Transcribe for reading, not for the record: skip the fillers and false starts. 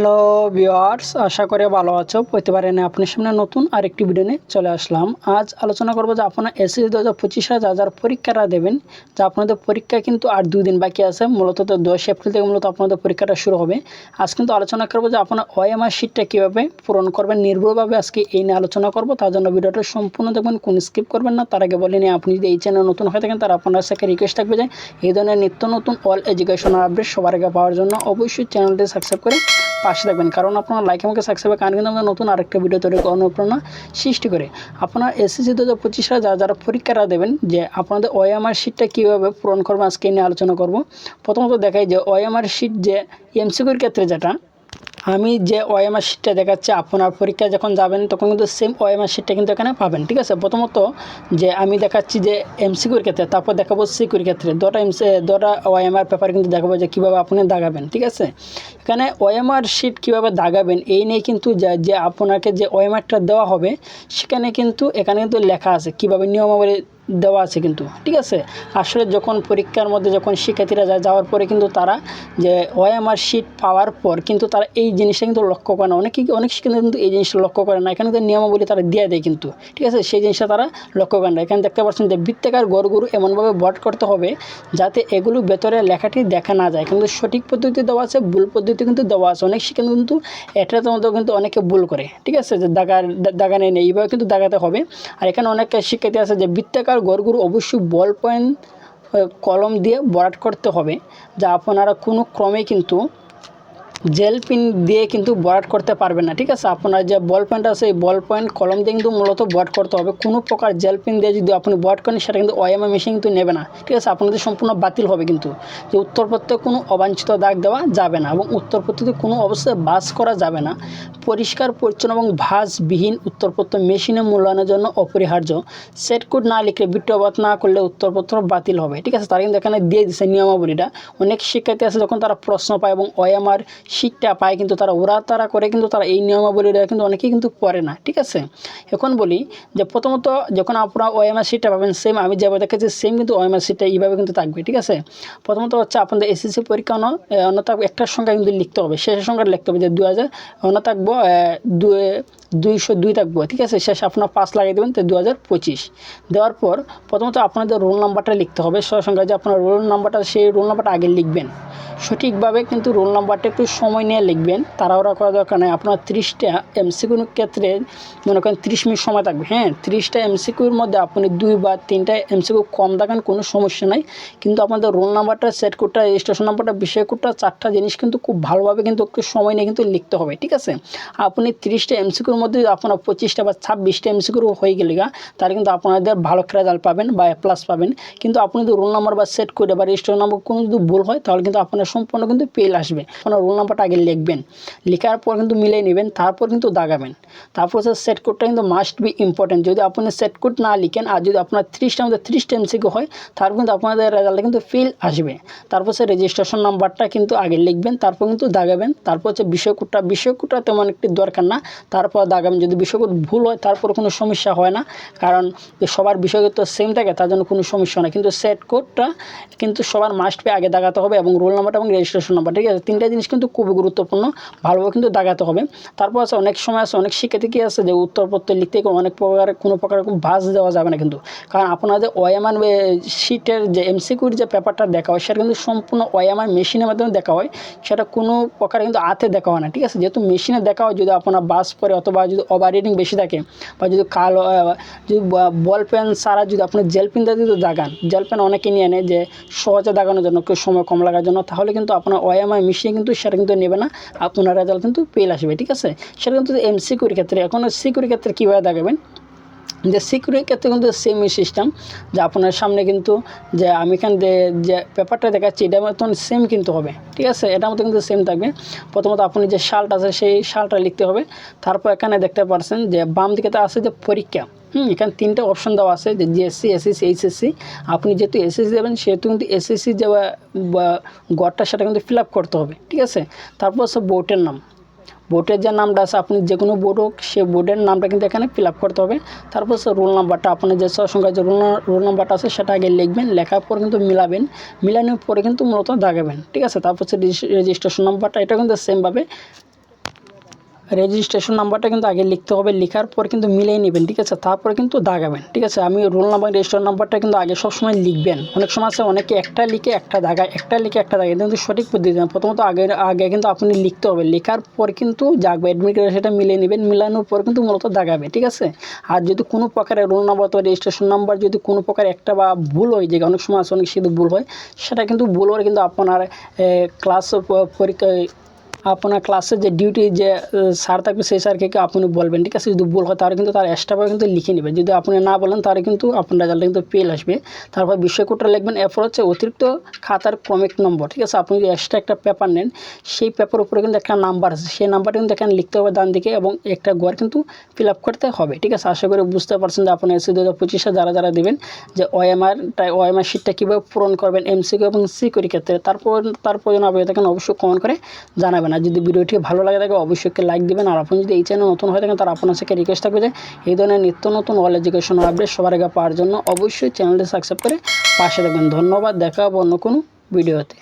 Hello viewers, আশা করি ভালো আছো। প্রতিবারে নিয়ে আপনার সামনে নতুন আরেকটি ভিডিও নিয়ে চলে আসলাম। আজ আলোচনা করব যে আপনারা এসএসসি 2025 যারা পরীক্ষাটা দেবেন, যা আপনাদের পরীক্ষা কিন্তু আর 2 দিন বাকি আছে। মূলত তো 10 এপ্রিল থেকে মূলত আপনাদের পরীক্ষাটা শুরু হবে। আজ কিন্তু আলোচনা করব যে আপনারা ওএমআর শিটটা কীভাবে পূরণ করবেন নির্ভুলভাবে, আজকে এই নিয়ে আলোচনা করব। তার জন্য ভিডিওটা সম্পূর্ণ দেখবেন, কোন স্কিপ করবেন না। তার আগে বলে নিয়ে আপনি যদি এই চ্যানেল নতুন হয়ে থাকেন তার আপনার সাথে রিকোয়েস্ট থাকবে যে এই ধরনের নিত্য নতুন অল এডুকেশনাল আপডেট সবার আগে পাওয়ার জন্য অবশ্যই চ্যানেলটি সাবস্ক্রাইব করে পাশে থাকবেন, কারণ আপনার লাইক আমাকে সাবস্ক্রাইবের কারণে কিন্তু আমরা নতুন আরেকটা ভিডিও তৈরি অনুপ্রেরণা সৃষ্টি করে। আপনার এসএসসি 2025 যারা পরীক্ষাটা দেবেন, যে আপনাদের ওএমআর শিটটা কীভাবে পূরণ করবেন আজকে নিয়ে আলোচনা করব। প্রথমত দেখাই যে ওএমআর শিট যে এমসিকিউর ক্ষেত্রে যেটা আমি যে ওএমআর শিটটা দেখাচ্ছি, আপনার পরীক্ষায় যখন যাবেন তখন কিন্তু সেম ওএমআর শিটটা কিন্তু এখানে পাবেন। ঠিক আছে, প্রথমত যে আমি দেখাচ্ছি যে এমসিকিউর ক্ষেত্রে, তারপর দেখাবো সিকিউর ক্ষেত্রে দুটা ওএমআর পেপার কিন্তু দেখাবো যে কীভাবে আপনি দাগাবেন। ঠিক আছে, এখানে ওএমআর শিট কীভাবে দাগাবেন এই নিয়ে কিন্তু যে আপনাকে যে ওএমআরটা দেওয়া হবে সেখানে কিন্তু এখানে কিন্তু লেখা আছে কীভাবে নিয়মাবলী দেওয়া আছে কিন্তু। ঠিক আছে, আসলে যখন পরীক্ষার মধ্যে যখন শিক্ষার্থীরা যাওয়ার পরে কিন্তু তারা যে ওএমআর শিট পাওয়ার পর কিন্তু তারা এই জিনিসটা কিন্তু লক্ষ্য করে না। অনেক শিক্ষার্থী কিন্তু এই জিনিসটা লক্ষ্য করে না। এখানে কিন্তু নিয়মাবলী তারা দিয়ে দেয় কিন্তু। ঠিক আছে, সেই জিনিসটা তারা লক্ষ্য করে না। এখানে দেখতে পাচ্ছেন যে বৃত্তাকার গড়গুলো এমনভাবে বট করতে হবে যাতে এগুলো ভেতরে লেখাটি দেখা না যায়। কিন্তু সঠিক পদ্ধতি দেওয়া আছে, ভুল পদ্ধতি কিন্তু দেওয়া আছে। অনেক শিক্ষার্থী কিন্তু এটার মধ্যেও কিন্তু অনেকে ভুল করে। ঠিক আছে, যে দাগানে নেই, এইভাবে কিন্তু দাগাতে হবে। আর এখানে অনেক শিক্ষার্থী আছে যে বৃত্তাকার গড়গুলো অবশ্যই বল পয়েন্ট কলম দিয়ে ভরাট করতে হবে, যা আপনারা কোনো ক্রমে কিন্তু জেল পেন দিয়ে কিন্তু ভরাট করতে পারবেন না। ঠিক আছে, আপনার যে বল পয়েন্ট আছে এই বল পয়েন্ট কলম দিয়ে কিন্তু মূলত ভরাট করতে হবে। কোনো প্রকার জেল পেন দিয়ে যদি আপনি ভরাট করেন সেটা কিন্তু ওএমআর মেশিন কিন্তু নেবে না। ঠিক আছে, আপনাদের সম্পূর্ণ বাতিল হবে কিন্তু। যে উত্তরপত্রে কোনো অবাঞ্ছিত দাগ দেওয়া যাবে না এবং উত্তরপত্রতে কোনো অবস্থায় ভাঁজ করা যাবে না। পরিষ্কার পরিচ্ছন্ন এবং ভাঁজবিহীন উত্তরপত্র মেশিনে মূল্যায়নের জন্য অপরিহার্য। সেট কোড না লিখলে বিট্টবাদ না করলে উত্তরপত্র বাতিল হবে। ঠিক আছে, তারা কিন্তু এখানে দিয়ে দিচ্ছে নিয়মাবলীটা। অনেক শিক্ষার্থী আছে যখন তারা প্রশ্ন পায় এবং ওএমআর শিটটা পায় কিন্তু তারা তারা করে কিন্তু তারা এই নিয়মাবলীটা কিন্তু অনেকেই কিন্তু পড়ে না। ঠিক আছে, এখন বলি যে প্রথমত যখন আপনারা ওএমআর শিটটা পাবেন সেম আমি যেভাবে দেখেছি সেম কিন্তু ওএমআর শিটটা এইভাবে কিন্তু থাকবে। ঠিক আছে, প্রথমত হচ্ছে আপনাদের এসএসসি পরীক্ষা থাকবে একটার সংখ্যা কিন্তু লিখতে হবে, শেষের সংখ্যাটা লিখতে হবে যে 2000 থাকবো 202 থাকবো। ঠিক আছে, শেষ আপনার 5 লাগিয়ে দেবেন তো 2025 দেওয়ার পর প্রথমত আপনাদের রোল নাম্বারটা লিখতে হবে। সংখ্যা যে আপনার রোল নাম্বারটা সেই রোল নাম্বারটা আগে লিখবেন সঠিকভাবে, কিন্তু রোল নাম্বারটা একটু সময় নিয়ে লিখবেন, তাড়াহুড়া করা দরকার নেই। আপনার 30টা এমসিকিউর ক্ষেত্রে মনে করেন 30 মিনিট সময় থাকবে। হ্যাঁ, 30টা এমসিকিউর মধ্যে আপনি 2 বা 3টা এমসিকিউ কম দেখান, কোনো সমস্যা নাই। কিন্তু আপনাদের রোল নাম্বারটা, সেট কোডটা, রেজিস্ট্রেশন নাম্বারটা, বিষয় কোডটা, 4টা জিনিস কিন্তু খুব ভালোভাবে কিন্তু একটু সময় নিয়ে কিন্তু লিখতে হবে। ঠিক আছে, আপনি 30টা এমসিকিউর মধ্যে আপনার 25টা বা 26টা এমসিকিউ হয়ে গেলে তাহলে কিন্তু আপনাদের ভালো রেজাল্ট পাবেন বা প্লাস পাবেন। কিন্তু আপনি যদি রোল নাম্বার বা সেট কোড বা রেজিস্ট্রেশন নাম্বার কোনো যদি ভুল হয় তাহলে কিন্তু আপনার সম্পূর্ণ কিন্তু ফেল আসবে। আপনার রোল নাম্বারটা আগে লিখবেন, লেখার পর কিন্তু মিলিয়ে নেবেন, তারপর কিন্তু দাগাবেন। তারপর হচ্ছে সেট কোডটা কিন্তু মাস্ট বি ইম্পর্টেন্ট। যদি আপনি সেট কোড না লিখেন আর যদি আপনার 30টার মধ্যে 30টা এমসিকিউ হয় তারপর কিন্তু আপনাদের রেজাল্টে কিন্তু ফেল আসবে। তারপর হচ্ছে রেজিস্ট্রেশন নাম্বারটা কিন্তু আগে লিখবেন, তারপর কিন্তু দাগাবেন। তারপর হচ্ছে বিষয় কোডটা তেমন একটি দরকার না, তারপর দাগাবেন। যদি বিষয় কোড ভুল হয় তারপর কোনো সমস্যা হয় না, কারণ সবার বিষয় তো সেম থাকে, তার জন্য কোনো সমস্যা না। কিন্তু সেট কোডটা কিন্তু সবার মাস্ট বি আগে দাগাতে হবে এবং রোল নাম্বারটা এবং রেজিস্ট্রেশন নাম্বার। ঠিক আছে, 3টা জিনিস কিন্তু খুবই গুরুত্বপূর্ণ, ভালোভাবে কিন্তু দাগাতে হবে। তারপর আছে অনেক সময় আছে অনেক শিক্ষার্থী কি আছে যে উত্তরপত্র লিখতে অনেক প্রকার কোনো প্রকার ভাঁজ দেওয়া যাবে না কিন্তু, কারণ আপনাদের ওএমআর শিটের যে এমসিকিউর যে পেপারটা দেখা হয় সেটা কিন্তু সম্পূর্ণ ওএমআর মেশিনের মাধ্যমে দেখা হয়, সেটা কোনো প্রকার কিন্তু হাতে দেখা হয় না। ঠিক আছে, যেহেতু মেশিনে দেখা হয়, যদি আপনার বাস পরে অথবা যদি ওভার রিডিং বেশি থাকে বা যদি কালো যদি বল পেন ছাড়া যদি আপনি জেল পেন দিয়ে যদি দাগান, জেল পেন অনেকে নিয়ে নেয় যে সহজে দাগানোর জন্য, কেউ সময় কম লাগার জন্য, তাহলে কিন্তু আপনার ওএমআর মেশিনে কিন্তু সেটা কিন্তু নেবে না, আপনার রেজাল্ট কিন্তু ফেল আসবে। ঠিক আছে, সেটা কিন্তু এমসিকিউর ক্ষেত্রে। এখন সিকিউর ক্ষেত্রে কীভাবে দাগাবেন, যে সিকিউরিটির ক্ষেত্রে কিন্তু সেমই সিস্টেম, যে আপনার সামনে কিন্তু যে আমি এখানে যে পেপারটা দেখাচ্ছি এটা মতন সেম কিন্তু হবে। ঠিক আছে, এটার মতো কিন্তু সেম থাকবে। প্রথমত আপনি যে সালটা আছে সেই সালটা লিখতে হবে। তারপর এখানে দেখতে পাচ্ছেন যে বাম দিকে আছে যে পরীক্ষা, এখানে 3টা অপশন দেওয়া আছে যে জিএসসি, এসএসসি, এইচএসসি। আপনি যেহেতু এসএসসি দেবেন সেহেতু কিন্তু এসএসসি যে গড়টা সেটা কিন্তু ফিল আপ করতে হবে। ঠিক আছে, তারপর হচ্ছে বোর্ডের নাম, বোর্ডের যে নামটা আছে আপনি যে কোনো বোর্ড হোক সে বোর্ডের নামটা কিন্তু এখানে ফিল আপ করতে হবে। তারপর সে রোল নাম্বারটা, আপনার যে সংখ্যায় যে রোল নাম্বারটা আছে সেটা আগে লিখবেন, লেখার পর কিন্তু মিলাবেন, মিলানোর পরে কিন্তু মূলত দাগাবেন। ঠিক আছে, তারপর হচ্ছে রেজিস্ট্রেশন নাম্বারটা, এটা কিন্তু সেমভাবে রেজিস্ট্রেশন নাম্বারটা কিন্তু আগে লিখতে হবে, লেখার পর কিন্তু মিলিয়ে নেবেন, ঠিক আছে, তারপরে কিন্তু দাগাবেন, ঠিক আছে। আমি রোল নাম্বার রেজিস্ট্রেশন নাম্বারটা কিন্তু আগে সবসময় লিখবেন। অনেক সময় আছে অনেকে একটা লিখে একটা দাগায়, একটা লিখে একটা দাগায়, কিন্তু সঠিক পদ্ধতি না। প্রথমত আগে কিন্তু আপনি লিখতে হবে, লেখার পর কিন্তু জাগবে, অ্যাডমিট কার্ডে সেটা মিলিয়ে নেবেন, মিলানোর পর কিন্তু মূলত দাগাবে, ঠিক আছে। আর যদি কোনো প্রকারের রোল নাম্বার অথবা রেজিস্ট্রেশন নাম্বার যদি কোনো প্রকার একটা বা ভুল হয়ে যায়, অনেক সময় আছে অনেক শুধু ভুল হয়, সেটা কিন্তু ভুল হলে কিন্তু আপনার ক্লাস পরীক্ষায় আপনার ক্লাসের যে ডিউটি যে স্যার থাকবে সেই স্যারকে আপনি বলবেন, ঠিক আছে। যদি ভুল হয় তাহলে কিন্তু তার এক্সট্রাভাবে কিন্তু লিখে নেবেন, যদি আপনি না বলেন তাহলে কিন্তু আপনার রেজাল্টটা কিন্তু ফেল আসবে। তারপর বিষয় কোডটা লিখবেন, এরপর হচ্ছে অতিরিক্ত খাতার ক্রমিক নম্বর, ঠিক আছে। আপনি যদি এক্সট্রা একটা পেপার নেন, সেই পেপার উপরে কিন্তু একটা নাম্বার আছে, সেই নাম্বারটা কিন্তু এখানে লিখতে হবে ডান দিকে, এবং একটা ঘর কিন্তু ফিল আপ করতে হবে, ঠিক আছে। আশা করি বুঝতে পারছেন যে আপনার এসএসসি 2025 যারা দেবেন যে ওএমআর শিটটা কীভাবে পূরণ করবেন এমসিকিউ এবং সিকিউর ক্ষেত্রে। তারপর যেন আপনি দেখেন অবশ্যই কমেন্ট করে জানাবেন। আর যদি ভিডিওটি ভালো লাগে থাকে অবশ্যই লাইক দিবেন। আর আপনি যদি এই চ্যানেল নতুন হয়ে থাকেন তার আপনার সাথে রিকোয়েস্ট থাকবে যে এই ধরনের নিত্য নতুন অল এডুকেশন আপডেট সবার আগে পাওয়ার জন্য অবশ্যই চ্যানেলটি সাবস্ক্রাইব করে পাশে থাকবেন। ধন্যবাদ, দেখা হবে অন্য কোনো ভিডিওতে।